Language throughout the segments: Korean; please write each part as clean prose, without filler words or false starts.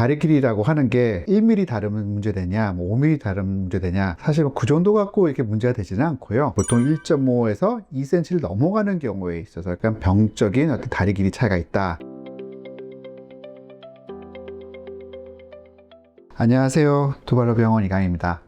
다리 길이라고 하는 게 1mm 다르면 문제되냐, 5mm 다르면 문제되냐, 사실 그 정도 갖고 이렇게 문제가 되지는 않고요. 보통 1.5에서 2cm를 넘어가는 경우에 있어서 약간 병적인 어떤 다리 길이 차이가 있다. 안녕하세요. 두발로병원 이강입니다.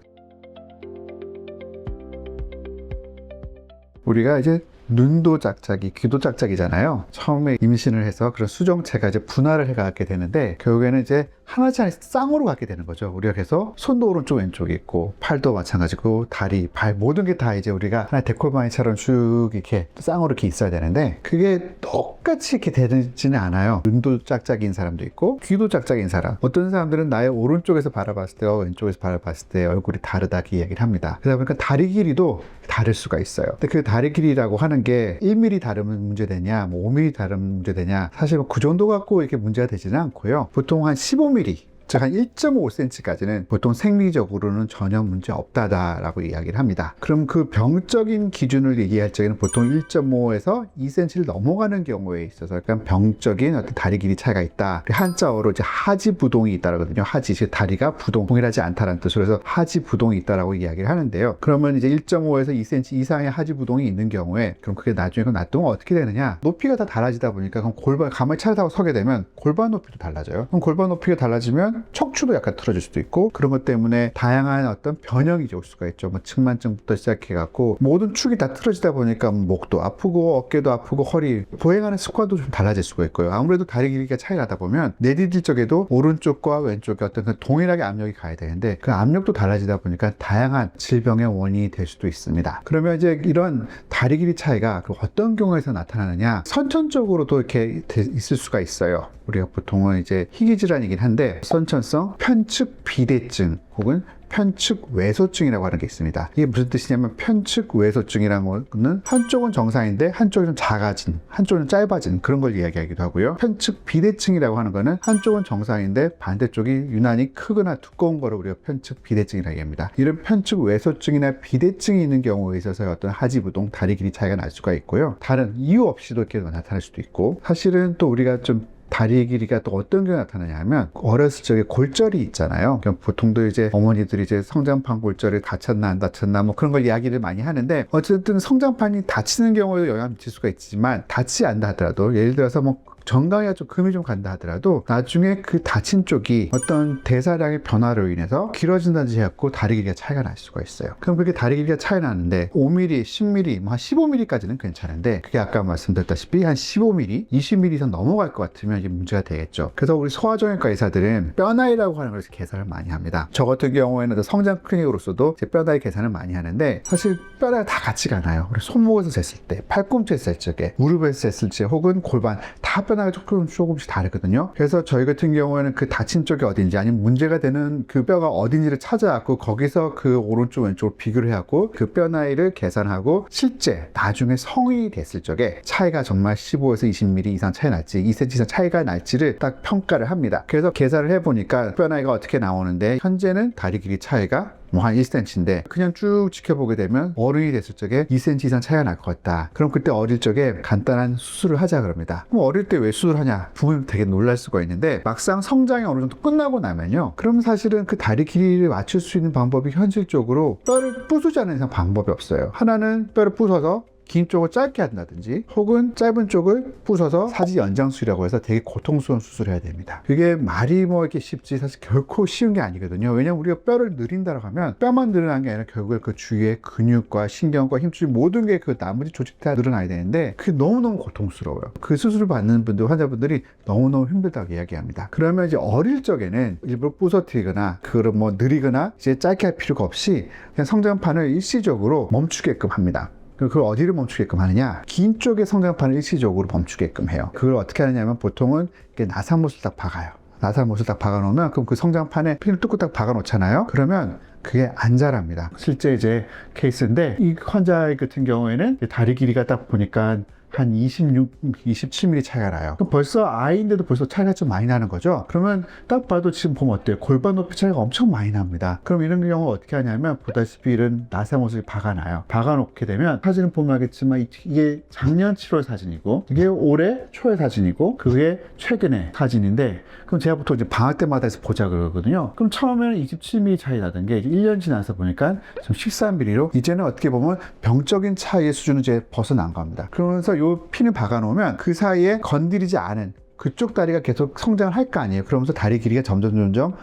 우리가 이제 눈도 짝짝이, 귀도 짝짝이잖아요. 처음에 임신을 해서 그런 수정체가 이제 분할을 해가게 되는데 결국에는 이제 하나씩 하나씩 쌍으로 갖게 되는 거죠. 우리가 계속 손도 오른쪽 왼쪽에 있고 팔도 마찬가지고 다리, 발 모든 게 다 이제 우리가 하나의 데콜마니처럼 쭉 이렇게 쌍으로 이렇게 있어야 되는데 그게 똑같이 이렇게 되지는 않아요. 눈도 짝짝이인 사람도 있고 귀도 짝짝이인 사람. 어떤 사람들은 나의 오른쪽에서 바라봤을 때와 왼쪽에서 바라봤을 때 얼굴이 다르다 그 이야기를 합니다. 그러다 보니까 다리 길이도 다를 수가 있어요. 근데 그 다리 길이라고 하는 게 1mm 다르면 문제되냐, 5mm 다르면 문제되냐, 사실 그 정도 갖고 이렇게 문제가 되지는 않고요. 보통 한 15mm, 즉 한 1.5cm까지는 보통 생리적으로는 전혀 문제 없다라고 이야기를 합니다. 그럼 그 병적인 기준을 얘기할 적에는 보통 1.5에서 2cm를 넘어가는 경우에 있어서 약간 병적인 어떤 다리 길이 차이가 있다. 한자어로 이제 하지부동이 있다거든요. 하지, 즉 다리가 부동, 동일하지 않다라는 뜻으로 해서 하지부동이 있다라고 이야기를 하는데요. 그러면 이제 1.5에서 2cm 이상의 하지부동이 있는 경우에 그럼 그게 나중에 놔두면 어떻게 되느냐? 높이가 다 달라지다 보니까 그럼 골반 가만히 차려다고 서게 되면 골반 높이도 달라져요. 그럼 골반 높이가 달라지면 척추도 약간 틀어질 수도 있고 그런 것 때문에 다양한 어떤 변형이 올 수가 있죠. 뭐 측만증부터 시작해 갖고 모든 축이 다 틀어지다 보니까 목도 아프고 어깨도 아프고 허리, 보행하는 습관도 좀 달라질 수가 있고요. 아무래도 다리 길이가 차이 나다 보면 내디딜 적에도 오른쪽과 왼쪽에 어떤 그 동일하게 압력이 가야 되는데 그 압력도 달라지다 보니까 다양한 질병의 원인이 될 수도 있습니다. 그러면 이제 이런 다리 길이 차이가 어떤 경우에서 나타나느냐, 선천적으로도 이렇게 있을 수가 있어요. 우리가 보통은 이제 희귀 질환이긴 한데 선천성 편측 비대증 혹은 편측 외소증이라고 하는 게 있습니다. 이게 무슨 뜻이냐면 편측 외소증이라는 거는 한쪽은 정상인데 한쪽은 좀 작아진, 한쪽은 짧아진 그런 걸 이야기하기도 하고요. 편측 비대증이라고 하는 거는 한쪽은 정상인데 반대쪽이 유난히 크거나 두꺼운 거를 우리가 편측 비대증이라고 얘기합니다. 이런 편측 외소증이나 비대증이 있는 경우에 있어서 어떤 하지부동, 다리 길이 차이가 날 수가 있고요. 다른 이유 없이도 이렇게 나타날 수도 있고, 사실은 또 우리가 좀 다리 길이가 또 어떤 게 나타나냐 하면 어렸을 적에 골절이 있잖아요. 보통도 이제 어머니들이 이제 성장판 골절이 다쳤나 안 다쳤나 뭐 그런 걸 이야기를 많이 하는데 어쨌든 성장판이 다치는 경우에도 영향을 미칠 수가 있지만 다치지 않다 하더라도 예를 들어서 뭐 정강이가 좀 금이 좀 간다 하더라도 나중에 그 다친 쪽이 어떤 대사량의 변화로 인해서 길어진다든지 해갖고 다리 길이가 차이가 날 수가 있어요. 그럼 그게 다리 길이가 차이 나는데 5mm, 10mm, 뭐 한 15mm까지는 괜찮은데 그게 아까 말씀드렸다시피 한 15mm, 20mm 이상 넘어갈 것 같으면 이게 문제가 되겠죠. 그래서 우리 소아정형외과 의사들은 뼈 나이라고 하는 걸 계산을 많이 합니다. 저 같은 경우에는 성장 클리닉으로서도 뼈 나이 계산을 많이 하는데 사실 뼈 나이가 다 같지가 않아요. 우리 손목에서 쟀을 때, 팔꿈치에 쟀을 적에, 무릎에서 쟀을 때 혹은 골반 다 뼈 나이가 조금씩 다르거든요. 그래서 저희 같은 경우에는 그 다친 쪽이 어딘지 아니면 문제가 되는 그 뼈가 어딘지를 찾아갖고 거기서 그 오른쪽 왼쪽을 비교를 해갖고 그 뼈 나이를 계산하고 실제 나중에 성인이 됐을 적에 차이가 정말 15에서 20mm 이상 차이 날지 2cm 이상 차이가 날지를 딱 평가를 합니다. 그래서 계산을 해보니까 뼈 나이가 어떻게 나오는데 현재는 다리 길이 차이가 뭐 한 1cm인데 그냥 쭉 지켜보게 되면 어른이 됐을 적에 2cm 이상 차이가 날 것 같다. 그럼 그때 어릴 적에 간단한 수술을 하자 그럽니다. 그럼 어릴 때 왜 수술하냐? 부모님 되게 놀랄 수가 있는데 막상 성장이 어느 정도 끝나고 나면요. 그럼 사실은 그 다리 길이를 맞출 수 있는 방법이 현실적으로 뼈를 부수지 않는 이상 방법이 없어요. 하나는 뼈를 부숴서 긴 쪽을 짧게 한다든지 혹은 짧은 쪽을 부숴서 사지 연장술이라고 해서 되게 고통스러운 수술을 해야 됩니다. 그게 말이 뭐 이렇게 쉽지 사실 결코 쉬운 게 아니거든요. 왜냐면 우리가 뼈를 늘린다고 하면 뼈만 늘어나는 게 아니라 결국에 그 주위에 근육과 신경과 힘줄 모든 게 그 나머지 조직 다 늘어나야 되는데 그게 너무너무 고통스러워요. 그 수술을 받는 분들, 환자분들이 너무너무 힘들다고 이야기합니다. 그러면 이제 어릴 적에는 일부러 부서뜨리거나 그걸 뭐 느리거나 이제 짧게 할 필요가 없이 그냥 성장판을 일시적으로 멈추게끔 합니다. 그걸 어디를 멈추게끔 하느냐? 긴 쪽의 성장판을 일시적으로 멈추게끔 해요. 그걸 어떻게 하느냐면 보통은 나사못을 딱 박아요. 나사못을 딱 박아놓으면 그럼 그 성장판에 핀을 뚫고 딱 박아놓잖아요. 그러면 그게 안 자랍니다. 실제 이제 케이스인데 이 환자 같은 경우에는 다리 길이가 딱 보니까 한 26, 27mm 차이가 나요. 그럼 벌써 아이인데도 벌써 차이가 좀 많이 나는 거죠. 그러면 딱 봐도 지금 보면 어때요? 골반 높이 차이가 엄청 많이 납니다. 그럼 이런 경우 어떻게 하냐면 보다시피 이런 나사못을 박아놔요. 박아놓게 되면 사진을 보면 알겠지만 이게 작년 7월 사진이고 이게 올해 초의 사진이고 그게 최근의 사진인데 그럼 제가 보통 이제 방학 때마다 해서 보자 그러거든요. 그럼 처음에는 27mm 차이 나던 게 1년 지나서 보니까 좀 13mm로 이제는 어떻게 보면 병적인 차이의 수준을 이제 벗어난 겁니다. 그러면서 이 핀을 박아놓으면 그 사이에 건드리지 않은 그쪽 다리가 계속 성장을 할 거 아니에요. 그러면서 다리 길이가 점점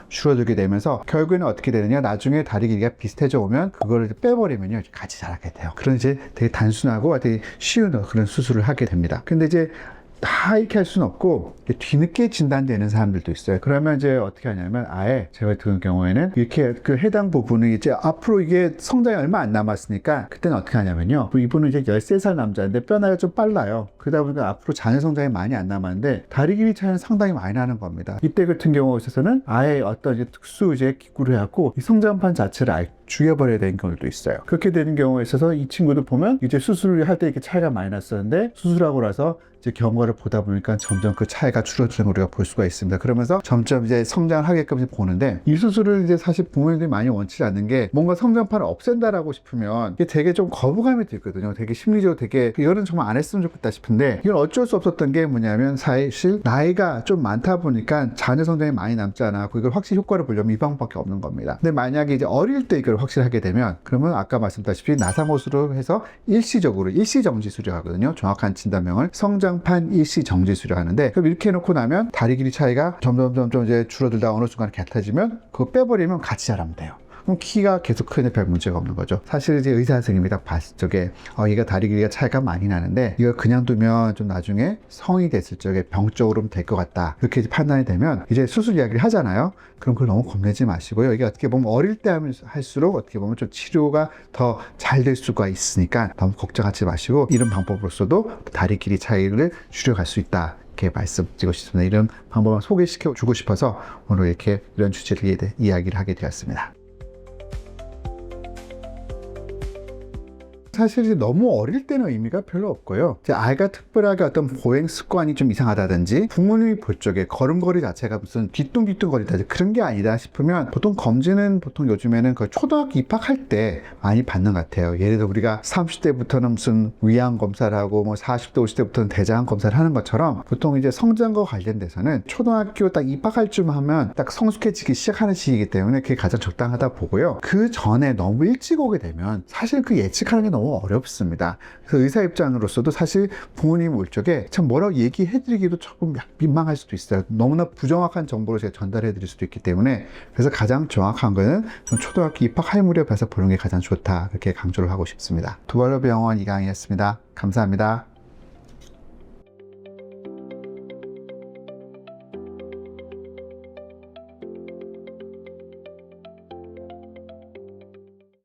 줄어들게 되면서 결국에는 어떻게 되느냐, 나중에 다리 길이가 비슷해져 오면 그거를 빼버리면요 같이 자라게 돼요. 그런 이제 되게 단순하고 되게 쉬운 그런 수술을 하게 됩니다. 근데 이제 다 이렇게 할 수는 없고 뒤늦게 진단되는 사람들도 있어요. 그러면 이제 어떻게 하냐면 아예 제가 들은 경우에는 이렇게 그 해당 부분이 이제 앞으로 이게 성장이 얼마 안 남았으니까 그때는 어떻게 하냐면요, 이분은 이제 13살 남자인데 뼈 나이가 좀 빨라요. 그러다 보니까 앞으로 자녀 성장이 많이 안 남았는데 다리 길이 차이는 상당히 많이 나는 겁니다. 이때 같은 경우에 있어서는 아예 어떤 이제 특수 이제 기구를 해갖고 이 성장판 자체를 아예 죽여버려야 되는 경우도 있어요. 그렇게 되는 경우에 있어서 이 친구도 보면 이제 수술을 할 때 이렇게 차이가 많이 났었는데 수술하고 나서 이제 경과를 보다 보니까 점점 그 차이가 줄어드는 걸 우리가 볼 수가 있습니다. 그러면서 점점 이제 성장을 하게끔 보는데 이 수술을 이제 사실 부모님들이 많이 원치 않는 게 뭔가 성장판을 없앤다라고 싶으면 이게 되게 좀 거부감이 들거든요. 되게 심리적으로 되게 이거는 정말 안 했으면 좋겠다 싶은데 이건 어쩔 수 없었던 게 뭐냐면 사실 나이가 좀 많다 보니까 자녀 성장이 많이 남지 않았고 이걸 확실히 효과를 보려면 이 방법밖에 없는 겁니다. 근데 만약에 이제 어릴 때 이걸 확실히 하게 되면 그러면 아까 말씀드렸다시피 나사못으로 해서 일시적으로 일시정지 수술하거든요. 정확한 진단명을 성장판 일시정지 수술하는데 그럼 이렇게 해놓고 나면 다리 길이 차이가 점점 이제 줄어들다 어느 순간 같아지면 그거 빼버리면 같이 자라면 돼요. 그럼 키가 계속 크는데 별 문제가 없는 거죠. 사실 이제 의사 선생님이 딱 봤을 적에 얘가 다리 길이가 차이가 많이 나는데 이걸 그냥 두면 좀 나중에 성이 됐을 적에 병적으로 될 것 같다, 이렇게 판단이 되면 이제 수술 이야기를 하잖아요. 그럼 그걸 너무 겁내지 마시고요. 이게 어떻게 보면 어릴 때 할수록 어떻게 보면 좀 치료가 더 잘 될 수가 있으니까 너무 걱정하지 마시고 이런 방법으로서도 다리 길이 차이를 줄여갈 수 있다, 이렇게 말씀드리고 싶습니다. 이런 방법을 소개시켜 주고 싶어서 오늘 이렇게 이런 주제를 이야기를 하게 되었습니다. 사실 이제 너무 어릴 때는 의미가 별로 없고요. 이제 아이가 특별하게 어떤 보행 습관이 좀 이상하다든지 부모님이 볼 적에 걸음걸이 자체가 무슨 뒤뚱뒤뚱 거리다든지 그런 게 아니다 싶으면 보통 검진은 보통 요즘에는 그 초등학교 입학할 때 많이 받는 것 같아요. 예를 들어 우리가 30대부터는 무슨 위암 검사를 하고 뭐 40대 50대부터는 대장암 검사를 하는 것처럼 보통 이제 성장과 관련돼서는 초등학교 딱 입학할 쯤 하면 딱 성숙해지기 시작하는 시기이기 때문에 그게 가장 적당하다 보고요. 그 전에 너무 일찍 오게 되면 사실 그 예측하는 게 너무 어렵습니다. 그래서 의사 입장으로서도 사실 부모님 올 적에 참 뭐라고 얘기해드리기도 조금 민망할 수도 있어요. 너무나 부정확한 정보를 제가 전달해드릴 수도 있기 때문에 그래서 가장 정확한 거는 좀 초등학교 입학할 무렵에서 보는 게 가장 좋다, 그렇게 강조를 하고 싶습니다. 두발로 병원 이강희였습니다. 감사합니다.